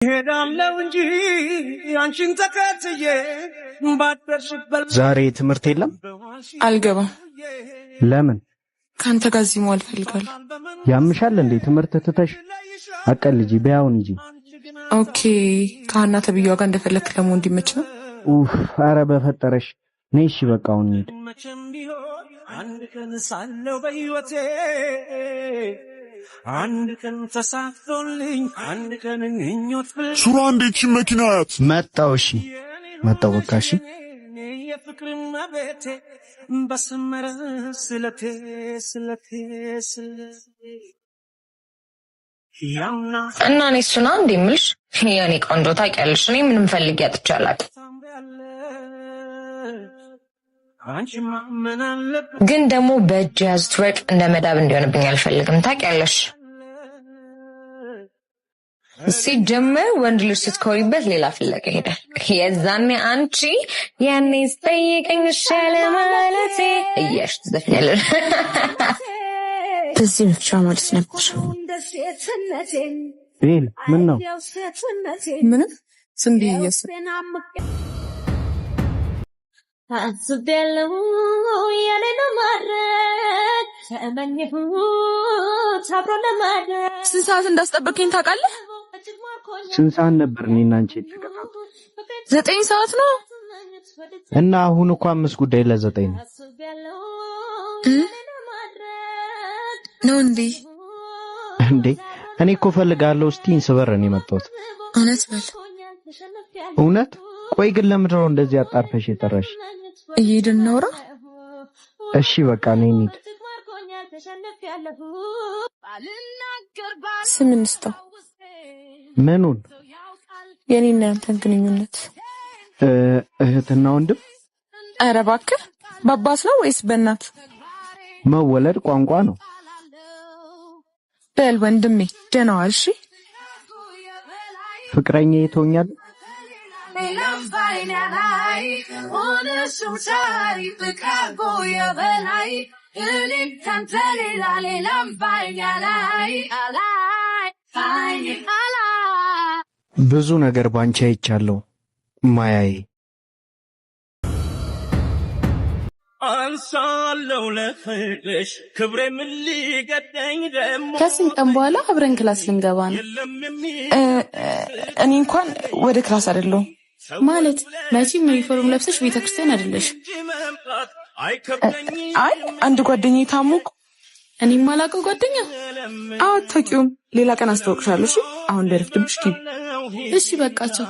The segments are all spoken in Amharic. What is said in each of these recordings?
ሄዳለው እንጂ አንቺን ተከትዬ ባደርሽበት ዛሬ ትምህርት የለም? አልገባም። ለምን? ካንተ ጋር እዚህ መዋል ፈልጋለሁ። ያምሻል እንዴ? ትምህርት ትተሽ አቀልጂ በያውን እንጂ። ኦኬ፣ ከሀና ተብዬዋ ጋር እንደፈለክ ለመሆን እንዲመች ነው። ኡፍ፣ ኧረ በፈጠረሽ ነይ። እሺ በቃ አሁን እንሂድ። አንድ ቀን ሳለው በህይወቴ አንድ ቀን ተሳክቶልኝ አንድ ቀን እንኞት ሱራ እንዴት መኪና ያት መጣው። እሺ መጣው በቃ እሺ። የፍቅርም አቤቴ በሰመረ ስለቴ እና እኔ እሱና እንዴ የምልሽ የኔ ቆንጆ ታውቂያለሽ፣ እኔ ምንም ፈልጌ አጥቻለሁ። ግን ደግሞ በእጅ ያዝት ወርቅ እንደ መዳብ እንዲሆንብኝ አልፈልግም። ታውቂያለሽ፣ ሲጀመር ወንድ ልጅ ስትኮሪበት ሌላ ፍለጋ ሄዳል። የዛኔ አንቺ ያኔ ስጠይቀኝ ሻለ ማለቴ እያልሽ ትዘፍኛለሽ። እዚህ ብቻ ማለት ነበር። ቤል ምን ነው? ምንም ዝም ብዬ እያሰብኩ አስቤያለሁ ያለና ማረግ ተመኘሁት አብሮ ለማድረግ። ስንት ሰዓት እንዳስጠበቀኝ ታውቃለህ? ስንት ሰዓት ነበር እኔና አንቺ የተቀጣጣው? 9 ሰዓት ነው። እና አሁን እኮ 5 ጉዳይ ለ9 ነው እንዴ? እኔ እኮ ፈልጋለሁ እስቲን ስበር ነው የመጣሁት። እውነት በል። እውነት? ቆይ ግን ለምንድን ነው እንደዚህ አጣርፈሽ የጠራሽ? እየሄድን እናውራ። እሺ በቃ ነይ እንሂድ። ስም እንስጠው። ምኑን? የኔና ያንተን ግንኙነት። እህትና ወንድም? ኧረ እባክህ፣ በአባት ነው ወይስ በእናት? መወለድ ቋንቋ ነው። በል ወንድሜ ደህና ዋል። እሺ ፍቅረኛ ይቶኛል። ብዙ ነገር ባንቺ አይቻለሁ ማያዬ። አንሳለው ለፍቅሽ ክብሬ ምን ሊገደኝ ደሞ። ከስንት ቀን በኋላ አብረን ክላስ ልንገባ ነው። እኔ እንኳን ወደ ክላስ አይደለሁም። ማለት መቼም ዩኒፎርም ለብሰሽ ቤተክርስቲያን አይደለሽ? አይ አንድ ጓደኛዬ ታሞኩ። እኔም ማላውቀው ጓደኛ? አዎ አታውቂውም። ሌላ ቀን አስተዋውቅሻለሁ። እሺ አሁን ደረፍትብሽ ኪ። እሺ በቃቸው።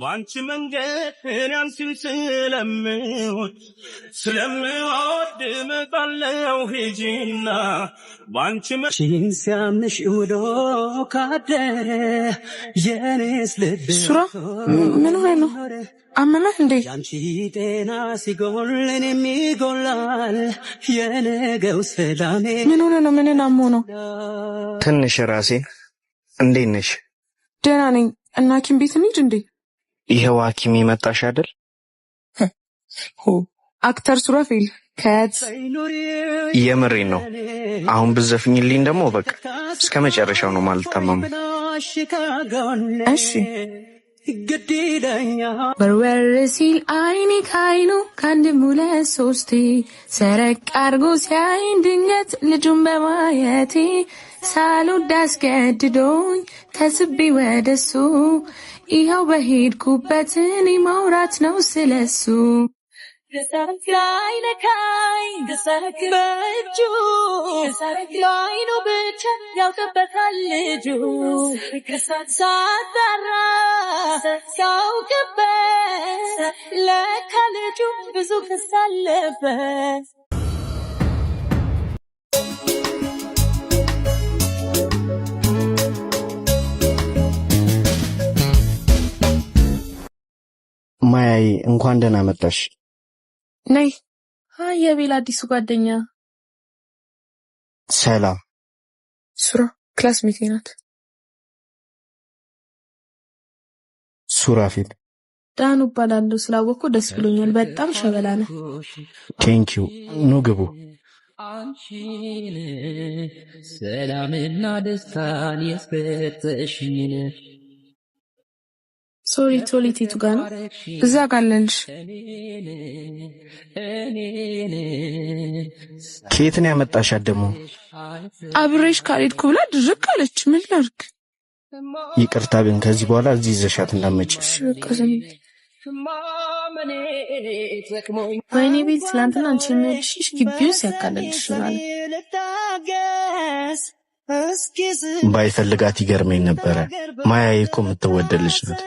ባንቺ መንገድ እኔ አንቺን ስለምወድ እመጣለሁ ሂጂና ባንቺ መሽን ሲያምሽ ውሎ ካደረ የኔስ ልብ ሱራ ምን ሆነ ነው? አመመህ እንዴ? ያንቺ ጤና ሲጎል እኔም ይጎላል የነገው ሰላሜ። ምን ሆነ ነው? ምንን አሞ ነው? ትንሽ ራሴን። እንዴት ነሽ? ደህና ነኝ። እና ሐኪም ቤት እንሂድ እንዴ? ይሄው ሐኪም ይመጣሽ አይደል? አክተር ሱራፌል ከት የምሬ ነው። አሁን ብዘፍኝልኝ ደግሞ በቃ እስከ መጨረሻው ነው ማለት ታማም። እሺ በርበር ሲል አይኔ ካይኑ ከአንድም ሁለት ሶስቴ ሰረቅ አርጎ ሲያይን ድንገት ልጁን በማየቴ ሳልወድ አስገድዶኝ ተስቤ ወደሱ ይኸው በሄድኩበት እኔ ማውራት ነው ስለሱ። ገሰረክ ላይ ነካይ ገሰረክ በእጁ ገሰረክ ላይ ነው ብቻ ያውቅበታል ልጁ ሳጣራ ሲያውቅበት ለካ ልጁ ብዙ ክስ አለበት። ማያዬ እንኳን ደህና መጣሽ። ነይ። ሃይ የቤል አዲሱ ጓደኛ። ሰላም። ሱራ ክላስሜቴ ናት። ሱራፌል። ዳኑ እባላለሁ። ስላወቅኩ ደስ ብሎኛል። በጣም ሸበላ ነህ። ቴንኪው። ኑ ግቡ። አንቺን ሰላምና ደስታን የሰጠሽኝ ሶሪ ቶሊቲቱ ጋር ነው እዛ ጋር አለልሽ። ከየት ነው ያመጣሻት ደግሞ? አብሬሽ ካልሄድኩ ብላ ድርቅ አለች። ምን ላድርግ? ይቅርታ ግን ከዚህ በኋላ እዚህ ይዘሻት እንዳትመጪ። በቃ ዝም በይ። ወይኔ ቤት ትላንትና አንቺ ነሽ ግቢውን ሲያካለልሽ ማለት ባይፈልጋት ይገርመኝ ነበረ። ማያዬ እኮ የምትወደድ ልጅ ናት።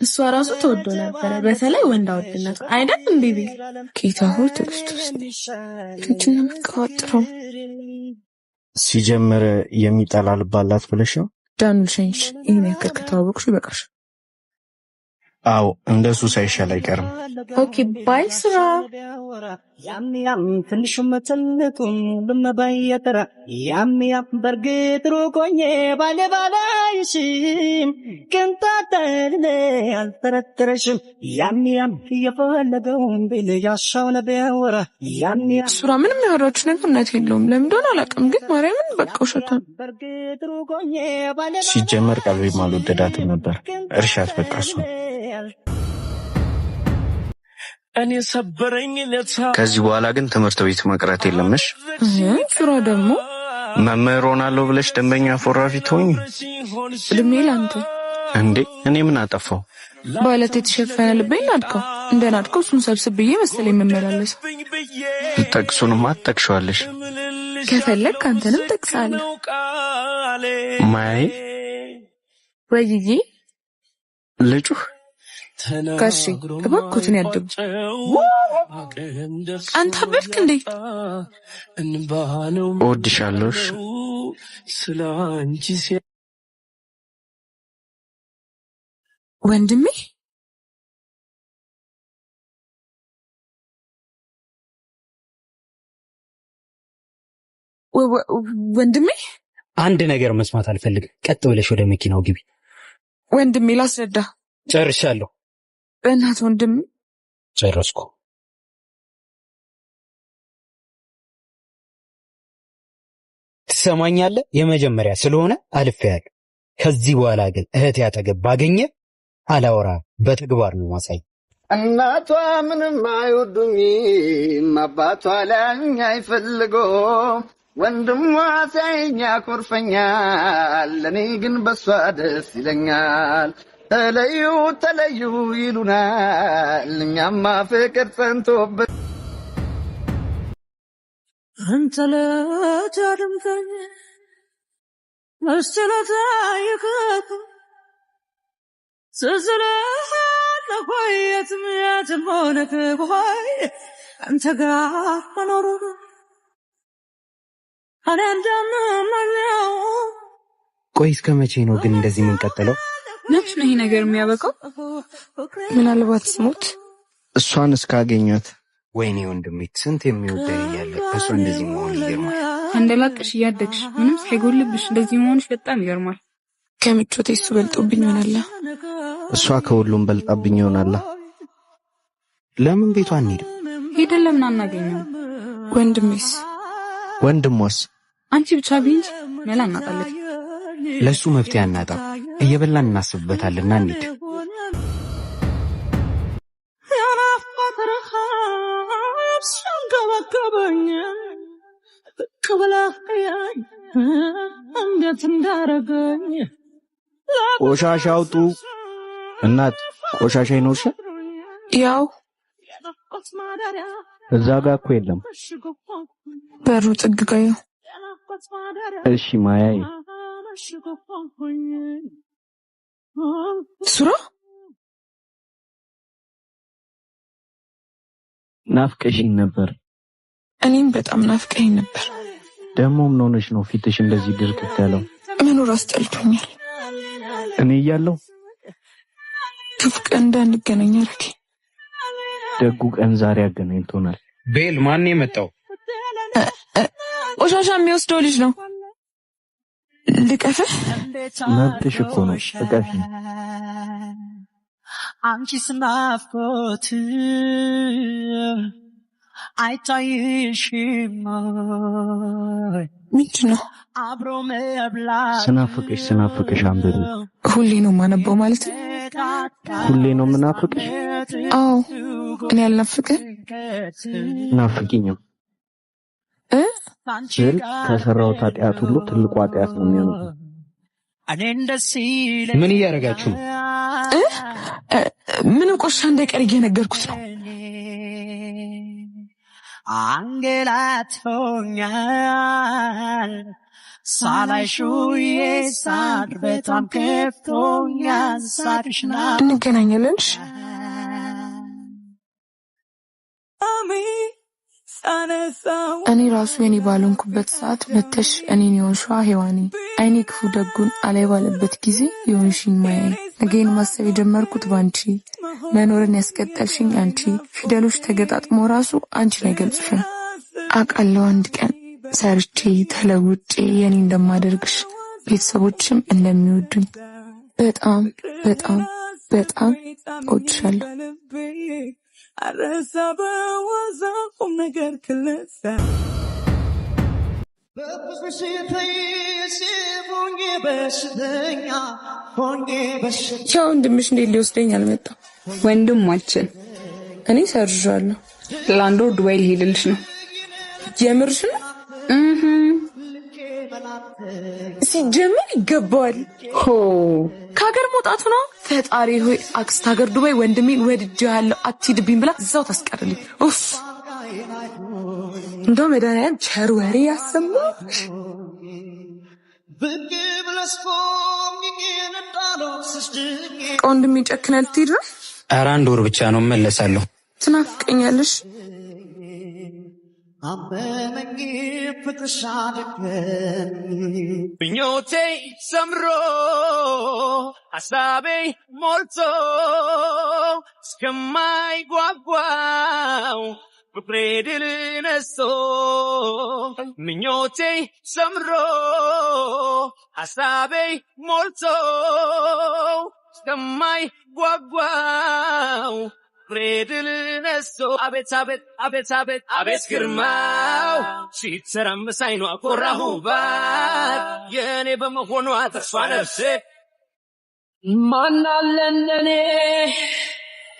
እሷ ራሱ ተወዶ ነበረ፣ በተለይ ወንዳ ወድነቱ አይደል እንዴ? ቤት ጌታ ሆይ ክርስቶስ እንትና መቀዋጥረው ሲጀምር የሚጠላል ባላት ብለሽ ነው ዳኑልሽንሽ ይሄን ያክል ከተዋወቅሽ ይበቃሽ። አዎ እንደሱ ሳይሻል አይቀርም። ኦኬ ባይ ስራ ያም ትንሹም ትልቁም ለመባየተራ ያም በርግጥ ሩቆኜ ባለባላይሽም ቅንጣጠል አልተረተረሽም ያም የፈለገውን ቢል ያሻው ነቢያወራ ያም ሱራ ምንም ያወራችሁ ነገር እውነት የለውም። ለምን እንደሆነ አላውቅም፣ ግን ማርያምን በቃ ውሸታም። ሲጀመር ቀልቤ አልወደዳትም ነበር። እርሻት በቃ እሱ እኔ ሰበረኝ ለታ ከዚህ በኋላ ግን ትምህርት ቤት መቅረት የለምሽ። ሱራ ደግሞ መምህር ሆናለሁ ብለሽ ደንበኛ ፎራፊ ትሆኚ እድሜ ላንተ እንዴ? እኔ ምን አጠፋው? ባለት የተሸፈነ ልበኝ ናድከው እንደ ናድከው እሱን ሰብስብዬ መሰለኝ የምመላለሰው። ጠቅሱንም አትጠቅሸዋለሽ። ከፈለግ አንተንም ጠቅሳለሁ። ማይ ወይዬ ልጩህ ጋሺ እባክዎትን ያድጉ። አንተ ብልክ እንዴ? እወድሻለሁ። ወንድሜ ወንድሜ አንድ ነገር መስማት አልፈልግም። ቀጥ ብለሽ ወደ መኪናው ግቢ። ወንድሜ ላስረዳ። ጨርሻለሁ። በእናት ወንድም ጨረስኩ። ትሰማኛለህ? የመጀመሪያ ስለሆነ አልፌያለሁ። ከዚህ በኋላ ግን እህቴ አጠገብ ባገኘ አላወራ፣ በተግባር ነው ማሳይ። እናቷ ምንም አይወዱኝም፣ አባቷ ላኝ አይፈልጎም፣ ወንድሟ ሳይኛ ኮርፈኛል፣ እኔ ግን በሷ ደስ ይለኛል። ተለዩ ተለዩ ይሉናል፣ እኛማ ፍቅር ጸንቶብን አንተ ለታድምከኝ መስለታይከ ስዝለህ ለቆየትም ያትም ሆነክ ቆይ አንተ ጋር መኖሩ እኔ እንደምመኘው። ቆይ እስከ መቼ ነው ግን እንደዚህ የምንቀጥለው? ነፍስ ነው ይሄ ነገር የሚያበቃው? ምናልባት ስሞት እሷን እስካገኛት። ወይኔ ወንድሜ ስንት የሚወደኝ እያለ እሷ እንደዚህ መሆን ይገርማል። እንደላቅሽ እያደግሽ ምንም ሳይጎልብሽ እንደዚህ መሆንሽ በጣም ይገርማል። ከምቾቴ እሱ በልጦብኝ ይሆናል። እሷ ከሁሉም በልጣብኝ ይሆናል። ለምን ቤቷ አንሄድም? ሄደን ለምን አናገኘው? ወንድሜስ? ወንድሟስ? አንቺ ብቻ ቢንጂ መላ እናጣለን። ለሱ መፍትሄ አናጣም። እየበላን እናስብበታልና እንሂድ። ቆሻሻ አውጡ። እናት ቆሻሻ ይኖርሽ? ያው እዛ ጋር እኮ የለም። በሩ ጥግ ጋር ነው። እሺ ማያዬ። ሱራ ናፍቀሽኝ ነበር። እኔም በጣም ናፍቀኝ ነበር። ደግሞ ምን ሆነሽ ነው ፊትሽ እንደዚህ ድርቅት ያለው? መኖር አስጠልቶኛል። እኔ እያለሁ ክፉ ቀን እንዳንገናኝ አደረገ። ደጉ ቀን ዛሬ አገናኝቶናል። ቤል ማን የመጣው? ቆሻሻ የሚወስደው ልጅ ነው። ልቀፍህ? መብትሽ እኮ ነው። ልቀፊኝ። አንቺስ ናፍቆት አይታይሽም? ምንድን ነው? አብሮ መብላት ስናፍቅሽ አንብቢ። ሁሌ ነው የማነበው ማለት ነው። ሁሌ ነው የምናፍቅሽ? አዎ እኔ አልናፍቅህ? ናፍቂኝም ስል ከሰራው ኃጢአት ሁሉ ትልቁ ኃጢአት ነው የሚሆነው። ምን እያደረጋችሁ ነው? ምንም ቆሻ እንዳይቀር እየነገርኩት ነው። አንገላቶኛል ሳላይሹዬ ሳድ በጣም ከፍቶኛል ሳድሽና እንገናኛለን። እኔ ራሱ የኔ ባልሆንኩበት ሰዓት መተሽ እኔን የሆንሽዋ ሔዋኔ አይኔ ክፉ ደጉን አላይ ባለበት ጊዜ የሆንሽኝ ማያይ ነገን ማሰብ የጀመርኩት ባንቺ መኖርን ያስቀጠልሽኝ አንቺ ፊደሎች ተገጣጥሞ ራሱ አንቺን አይገልጽሽም። አውቃለሁ አንድ ቀን ሰርቼ ተለውጬ የኔ እንደማደርግሽ ቤተሰቦችም እንደሚወዱኝ በጣም በጣም በጣም እወድሻለሁ። አረሳበዋዛቁም ነገር ክለሳ ቻው ወንድምሽ እንዴት ሊወስደኝ አልመጣም? ወንድማችን እኔ ሰርዣለሁ። ለአንድ ወር ዱባይ ሊሄድልሽ ነው። የምርሽ ነው? ሲጀምር ይገባዋል። ከሀገር መውጣቱ ነው። ፈጣሪ ሆይ አክስት ሀገር ዱባይ ወንድሜን ወድጄዋለሁ አትሂድብኝ ብላ እዛው ታስቀርልኝ። ኡፍ እንደው መድኃኒዓለም ቸር ወሬ ያሰማሽ። ወንድሜ ጨክነህ ልትሄድ ነው? ኧረ አንድ ወር ብቻ ነው እመለሳለሁ። ትናፍቀኛለሽ። አመመኝ ፍቅርሽ አደገን ምኞቴ ሰምሮ ሐሳቤ ሞልቶ እስከማይጓጓው ፍቅሬ ድል ነስቶ ምኞቴ ሰምሮ ሐሳቤ ሞልቶ እስከማይጓጓው ፍሬድል ነስቶ አቤት አቤት አቤት አቤት አቤት ግርማው ሲተራመስ አይኗ ኮራሁባት የኔ በመሆኗ ተስፋ ነፍሴ ማናለ እንደኔ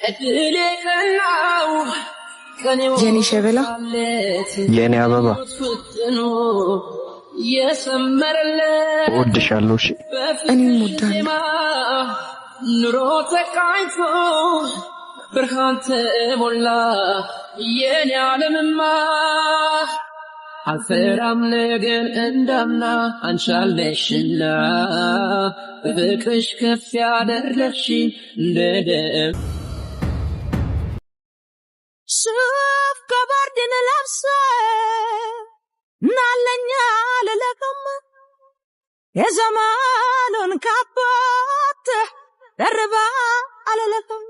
እድሌ ቀናው የኔ ሸበላ የኔ አበባ የሰመረለት እወድሻለሁ። እሺ እኔም እወዳለሁ። ኑሮ ተቃኝቶ ብርሃን ተሞላ የኔ ዓለምማ አልፈራም ነገን እንዳምና አንሻለሽና በፍቅርሽ ከፍ ያደረግሽኝ እንደ ደም ሱፍ ከበርድን ለብሰ ናለኛ ልለቅም የዘመኑን ካቦት ደርባ አልለቅም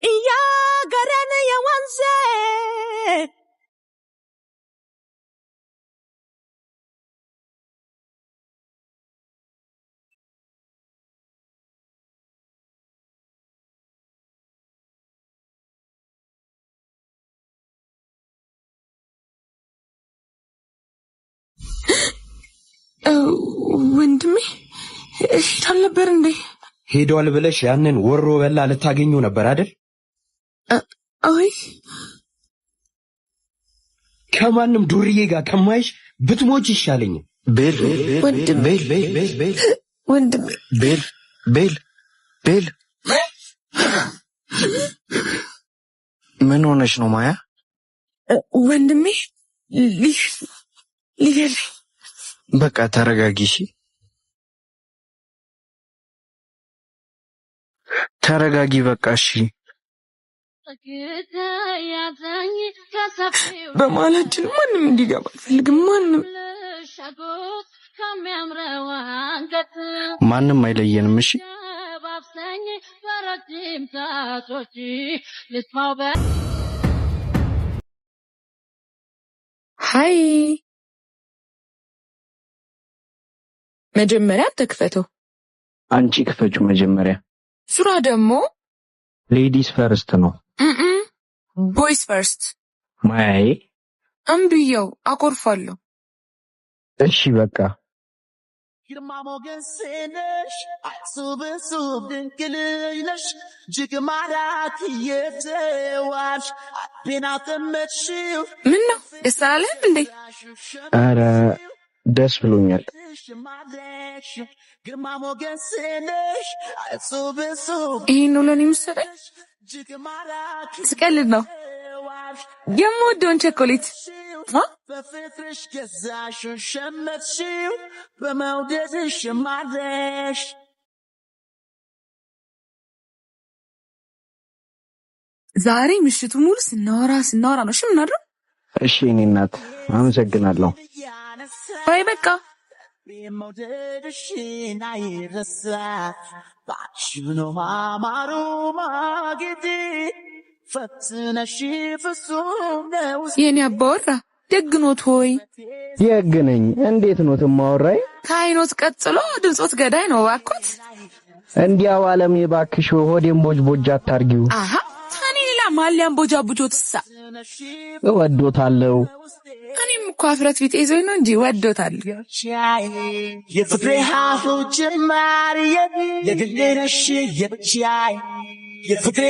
እያገረን የወንዜ ወንድሜ ሄዷል ነበር እንዴ? ሄዷል ብለሽ ያንን ወሮ በላ ልታገኙ ነበር አይደል? አይ ከማንም ዱርዬ ጋር ከማይሽ ብትሞች ይሻለኝ። ቤል ወንድሜ ቤል ምን ሆነሽ ነው ማያ? ወንድሜ ሊገል በቃ ተረጋጊ እሺ። ተረጋጊ በቃ እሺ። በማላችን ማንም እንዲገባ አልፈልግም። ማንም አይለየንም እሺ። ሃይ መጀመሪያ ተክፈተው። አንቺ ክፈችው መጀመሪያ። ሱራ ደግሞ ሌዲስ ፈርስት ነው። ቦይስ ፈርስት። ማያዬ እምብየው አቆርፋለሁ። እሺ በቃ ግርማ ሞገሴነሽ አሱብ ሱብ ድንቅልነሽ ጅግ ማራኪ የተዋሽ አቤና ተመችው ምን ነው ደስ አላለህም እንዴ? ኧረ ደስ ብሎኛል። ግርማ ሞገሴነሽ አሱብ ሱብ ይሄን ነው ለኔ የምትሰጠኝ? ስቀልድ ነው። የምወደውን ቸኮሌት በፍቅርሽ ገዛሽው ሸመትሽው በመውደድሽ ማረሽ ዛሬ ምሽቱ ሙሉ ስናወራ ነው። እሺ ምን አድርግ? እሺ እኔ እናት አመሰግናለሁ። ባይ በቃ መውደድሽን አይረሳ ባሽኖ ማማሩ ማጌጤ ፈትነሽ ፍጹም ነው የኔ አባወራ ደግኖት ሆይ የግነኝ እንዴት ነው ተማወራይ? ከአይኖት ቀጥሎ ድምጾት ገዳይ ነው ባኮት። እንዲያው ዓለም የባክሽ ሆዴን ቦጅ አታርጊው። አሃ ታኒ ሌላ ማሊያን ቦጃቡጆትሳ እወዶታለሁ። እኔም እኮ አፍረት ቢጤ ይዞኝ ነው እንጂ እወዶታለሁ። የፍቅሬ ሀሁ ጅማሬ የግሌ ነሽ የብቻዬ የፍቅሬ